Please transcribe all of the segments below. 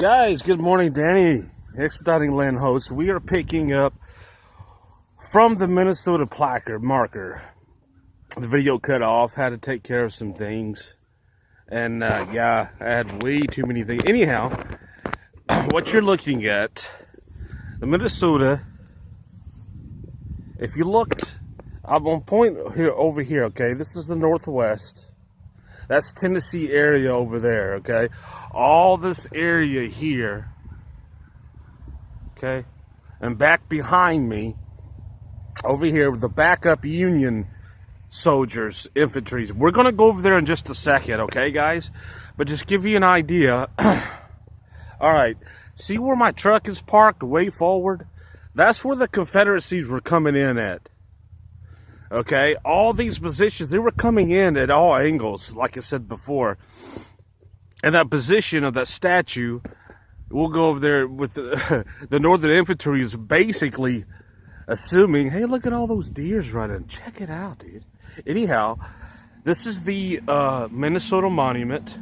Guys, good morning. Danny, Expediting Land host. We are picking up from the Minnesota placard marker. The video cut off, had to take care of some things. And yeah, I had way too many things. Anyhow, what you're looking at, the Minnesota, if you looked, I'm on point here over here, okay? This is the Northwest. That's Tennessee area over there, okay? All this area here, okay? And back behind me, over here, with the backup Union soldiers, infantry. We're going to go over there in just a second, okay, guys? But just give you an idea. All right, see where my truck is parked way forward? That's where the Confederacies were coming in at. Okay, all these positions, they were coming in at all angles, like I said before. And that position of that statue, we'll go over there with the Northern Infantry is basically assuming, hey, look at all those deers running. Check it out, dude. Anyhow, this is the Minnesota Monument.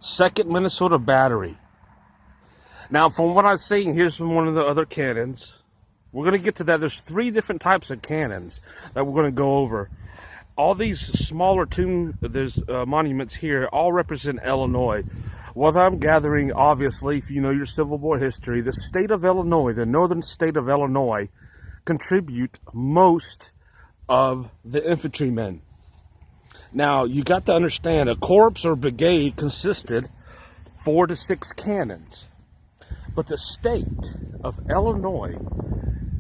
2nd Minnesota Battery. Now, from what I'm seeing, here's from one of the other cannons. We're going to get to that. There's 3 different types of cannons that we're going to go over. All these smaller monuments here all represent Illinois. What I'm gathering, obviously, if you know your Civil War history, the state of Illinois, the northern state of Illinois, contribute most of the infantrymen. Now, you got to understand, a corps or brigade consisted 4 to 6 cannons. But the state of Illinois,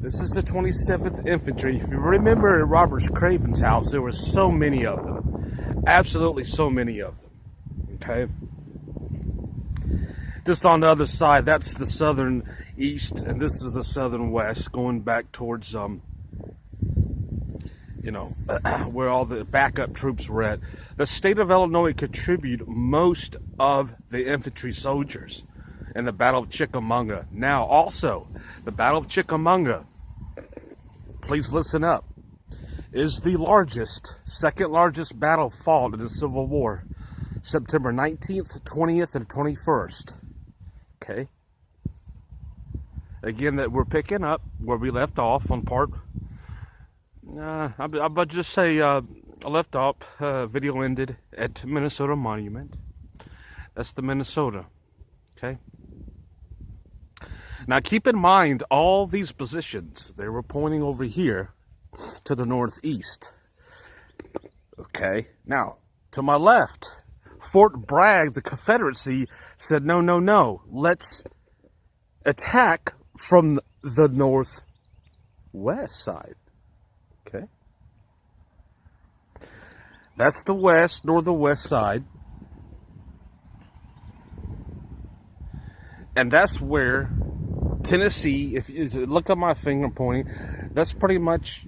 this is the 27th Infantry. If you remember at Robert Craven's house, there were so many of them. Absolutely so many of them. Okay? Just on the other side, that's the southern east, and this is the southern west, going back towards, where all the backup troops were at. The state of Illinois contribute most of the infantry soldiers in the Battle of Chickamauga. Now, also, the Battle of Chickamauga, please listen up, is the second largest battle fought in the Civil War. September 19th, 20th, and 21st. Okay? Again, that we're picking up where we left off on part. I'll just say I left off, video ended at Minnesota Monument. That's the Minnesota. Okay? Now, keep in mind, all these positions, they were pointing over here to the northeast. Okay? Now, to my left, Fort Bragg, the Confederacy, said, no, let's attack from the northwest side. Okay? That's the northwest side. And that's where Tennessee, if you look at my finger pointing, that's pretty much,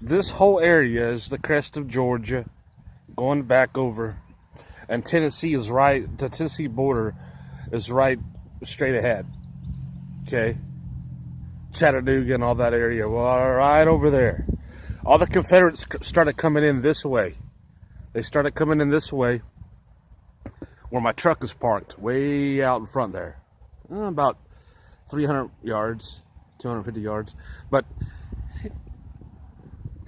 this whole area is the crest of Georgia, going back over, and Tennessee is right, the Tennessee border is right straight ahead, okay? Chattanooga and all that area, well, right over there. All the Confederates started coming in this way. They started coming in this way, where my truck is parked, way out in front there. About 300 yards, 250 yards. But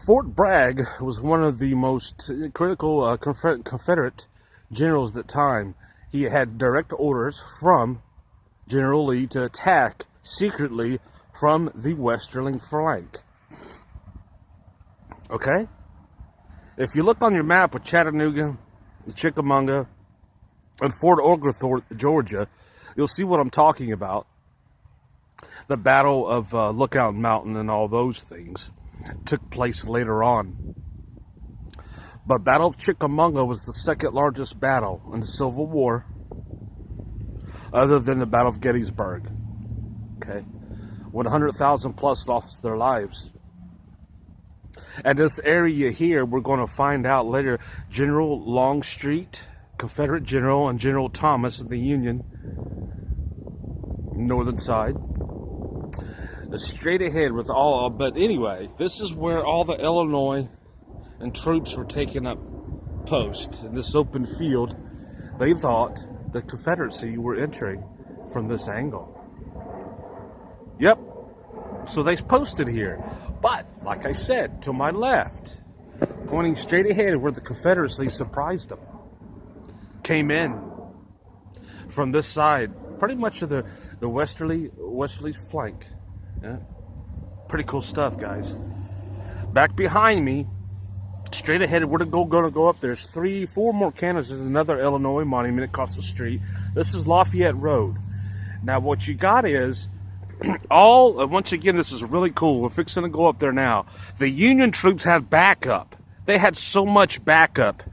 Fort Bragg was one of the most critical Confederate generals at the time. He had direct orders from General Lee to attack secretly from the westerly flank. Okay? If you look on your map with Chattanooga, Chickamauga, and Fort Oglethorpe, Georgia, you'll see what I'm talking about. The Battle of Lookout Mountain and all those things took place later on. But Battle of Chickamauga was the second largest battle in the Civil War, other than the Battle of Gettysburg. Okay? 100,000 plus lost their lives. And this area here, we're going to find out later, General Longstreet, Confederate general, and General Thomas of the Union, northern side, straight ahead with all. But anyway, this is where all the Illinois and troops were taking up post in this open field They thought the Confederacy were entering from this angle. Yep. So they posted here. But, like I said, to my left, pointing straight ahead where the Confederacy surprised them, came in from this side, pretty much to the westerly flank. Yeah. Pretty cool stuff, guys. Back behind me, straight ahead, we're gonna go up. There's 4 more cannons. There's another Illinois monument across the street. This is Lafayette Road. Now, what you got is once again, this is really cool. We're fixing to go up there now. The Union troops had backup. They had so much backup,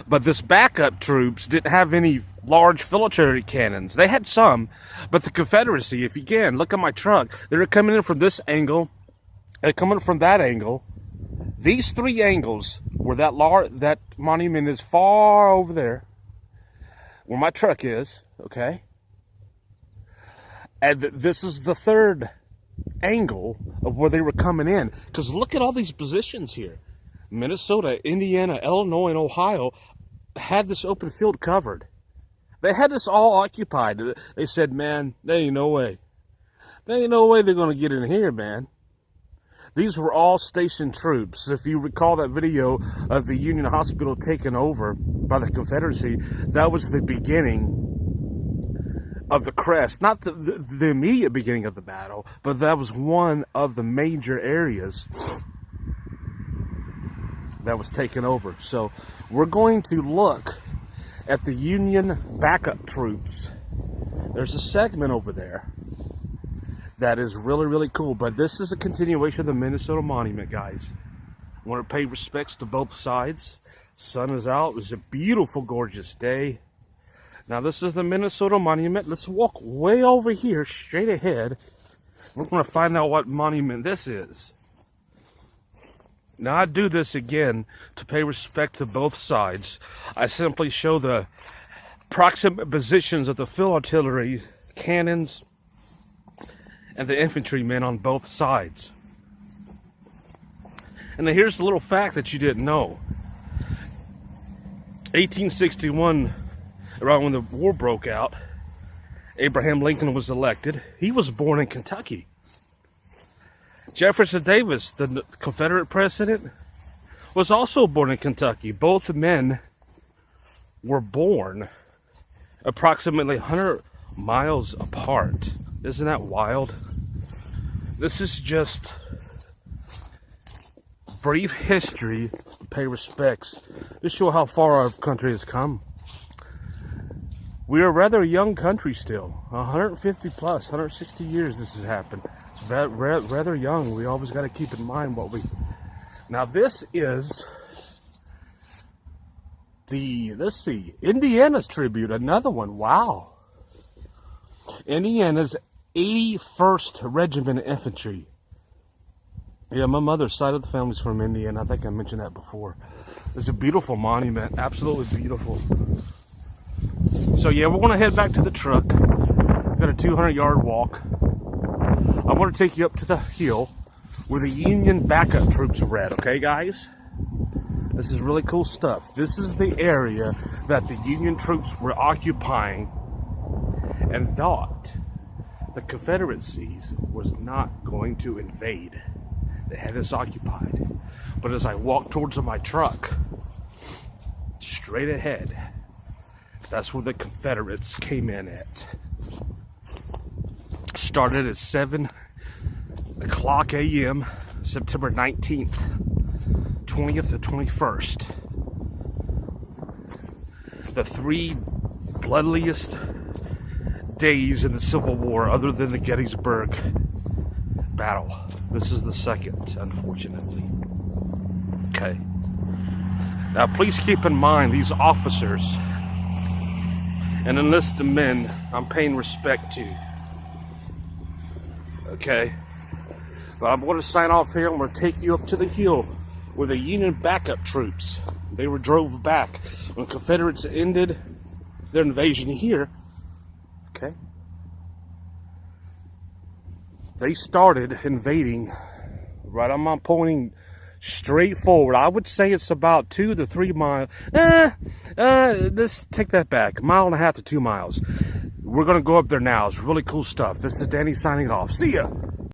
but this backup troops didn't have any large artillery cannons. They had some, but the Confederacy, if you can, look at my truck. They're coming in from this angle. They're coming from that angle. These 3 angles where that monument is far over there, where my truck is, okay? And this is the 3rd angle of where they were coming in. Because look at all these positions here. Minnesota, Indiana, Illinois, and Ohio had this open field covered. They had this all occupied. They said, man, there ain't no way. There ain't no way they're going to get in here, man. These were all stationed troops. If you recall that video of the Union Hospital taken over by the Confederacy, that was the beginning of the crest. Not the immediate beginning of the battle, but that was one of the major areas that was taken over. So we're going to look at the Union backup troops. There's a segment over there that is really, really cool. But this is a continuation of the Minnesota Monument, guys. I want to pay respects to both sides. Sun is out. It was a beautiful, gorgeous day. Now, this is the Minnesota Monument. Let's walk way over here, straight ahead. We're going to find out what monument this is. Now, I do this again to pay respect to both sides. I simply show the proximate positions of the field artillery, cannons, and the infantrymen on both sides. And then here's the little fact that you didn't know. 1861, around when the war broke out, Abraham Lincoln was elected. He was born in Kentucky. Jefferson Davis, the Confederate president, was also born in Kentucky. Both men were born approximately 100 miles apart. Isn't that wild? This is just brief history, pay respects, to show how far our country has come. We are a rather young country still. 150 plus, 160 years this has happened. It's rather young. We always got to keep in mind what we... Now this is the, let's see, Indiana's tribute, another one. Wow. Indiana's 81st Regiment Infantry. Yeah, my mother's side of the family's from Indiana. I think I mentioned that before. It's a beautiful monument. Absolutely beautiful. So yeah, we're going to head back to the truck. Got a 200-yard walk. I want to take you up to the hill where the Union backup troops were at, okay, guys? This is really cool stuff. This is the area that the Union troops were occupying and thought the Confederacy was not going to invade. They had this occupied. But as I walk towards my truck, straight ahead, that's where the Confederates came in at. Started at 7 o'clock a.m., September 19th, 20th to 21st. The 3 bloodiest days in the Civil War, other than the Gettysburg battle. This is the second, unfortunately. Okay. Now, please keep in mind these officers and enlisted men I'm paying respect to. Okay. But I'm going to sign off here. I'm going to take you up to the hill where the Union backup troops, they were drove back when Confederates ended their invasion here. Okay. They started invading right on my pointing straight forward. I would say it's about 2 to 3 miles. Let's take that back. 1.5 to 2 miles. We're going to go up there now. It's really cool stuff. This is Danny signing off. See ya.